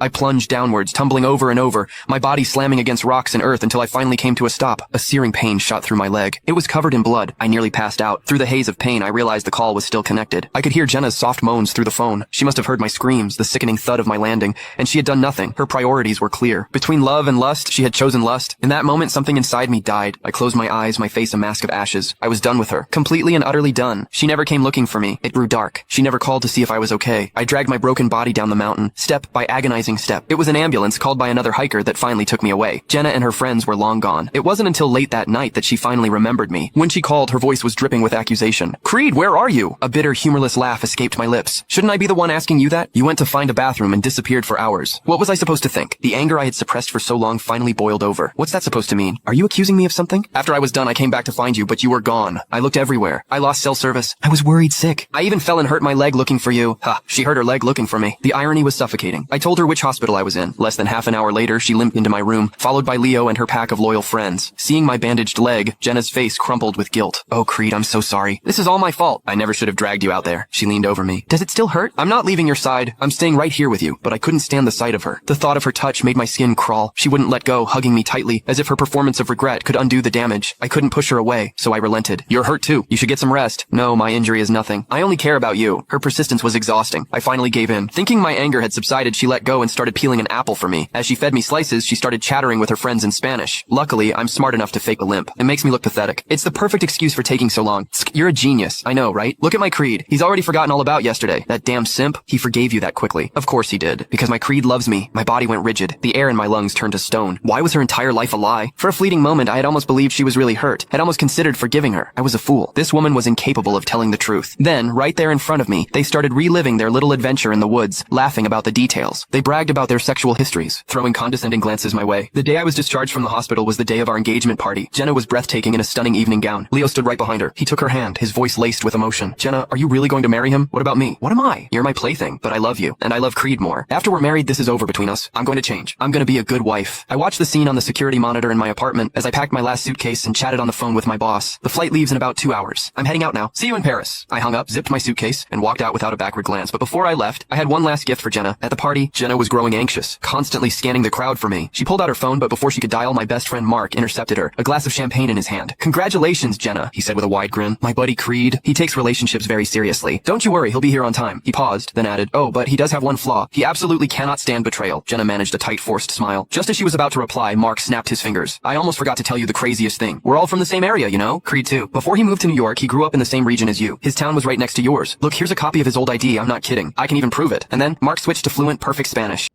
I plunged downwards, tumbling over and over, my body slamming against rocks and earth until I finally came to a stop. A searing pain shot through my leg. It was covered in blood. I nearly passed out. Through the haze of pain, I realized the call was still connected. I could hear Jenna's soft moans through the phone. She must have heard my screams, the sickening thud of my landing, and she had done nothing. Her priorities were clear. Between love and lust, she had chosen lust. In that moment, something inside me died. I closed my eyes, my face a mask of ashes. I was done with her. Completely and utterly done. She never came looking for me. It grew dark. She never called to see if I was okay. I dragged my broken body down the mountain, step by agonizing step. It was an ambulance called by another hiker that finally took me away. Jenna and her friends were long gone. It wasn't until late that night that she finally remembered me. When she called, her voice was dripping with accusation. "Creed, where are you?" A bitter, humorless laugh escaped my lips. "Shouldn't I be the one asking you that? You went to find a bathroom and disappeared for hours." What was I supposed to think? The anger I had suppressed for so long finally boiled over. What's that supposed to mean? Are you accusing me of something? After I was done, I came back to find you, but you were gone. I looked everywhere. I lost cell service. I was worried sick. I even fell and hurt my leg looking for you. Ha, she hurt her leg looking for me. The irony was suffocating. I told her which hospital I was in. Less than half an hour later, she limped into my room, followed by Leo and her pack of loyal friends. Seeing my bandaged leg, Jenna's face crumpled with guilt. "Oh, Creed, I'm so sorry. This is all my fault. I never should have dragged you out there." She leaned over me. "Does it still hurt?" "I'm not leaving your side. I'm staying right here with you." But I couldn't stand the sight of her. The thought of her touch made my skin crawl. She wouldn't let go, hugging me tightly, as if her performance of regret could undo the damage. I couldn't push her away, so I relented. "You're hurt too. You should get some rest." "No, my injury is nothing. I only care about you." Her persistence was exhausting. I finally gave in. Thinking my anger had subsided, she let go and started peeling an apple for me. As she fed me slices, she started chattering with her friends in Spanish. Luckily, I'm smart enough to fake a limp. It makes me look pathetic. It's the perfect excuse for taking so long. You're a genius. I know, right? Look at my Creed. He's already forgotten all about yesterday. That damn simp. He forgave you that quickly. Of course he did. Because my Creed loves me. My body went rigid. The air in my lungs turned to stone. Why was her entire life a lie? For a fleeting moment, I had almost believed she was really hurt. Had almost considered forgiving her. I was a fool. This woman was incapable of telling the truth. Then, right there in front of me, they started reliving their little adventure in the woods, laughing about the details. They bragged about their sexual histories, throwing condescending glances my way. The day I was discharged from the hospital was the day of our engagement party. Jenna was breathtaking in a stunning evening gown. Leo stood right behind her. He took her hand, his voice laced with emotion. "Jenna, are you really going to marry him? What about me? What am I? You're my plaything, but I love you, and I love Creed more. After we're married, this is over between us. I'm going to change. I'm going to be a good wife." I watched the scene on the security monitor in my apartment as I packed my last suitcase and chatted on the phone with my boss. "The flight leaves in about 2 hours. I'm heading out now. See you in Paris." I hung up, zipped my suitcase, and walked out without a backward glance. But before I left, I had one last gift for Jenna. At the party, Jenna was growing anxious, constantly scanning the crowd for me. She pulled out her phone, but before she could dial, my best friend Mark intercepted her, a glass of champagne in his hand. "Congratulations, Jenna," he said with a wide grin. "My buddy Creed, he takes relationships very seriously. Don't you worry, he'll be here on time." He paused, then added, "Oh, but he does have one flaw. He absolutely cannot stand betrayal." Jenna managed a tight, forced smile. Just as she was about to reply, Mark snapped his fingers. "I almost forgot to tell you the craziest thing. We're all from the same area, you know? Creed too. Before he moved to New York, he grew up in the same region as you. His town was right next to yours. Look, here's a copy of his old ID. I'm not kidding. I can even prove it." And then, Mark switched to fluent, perfect Spanish.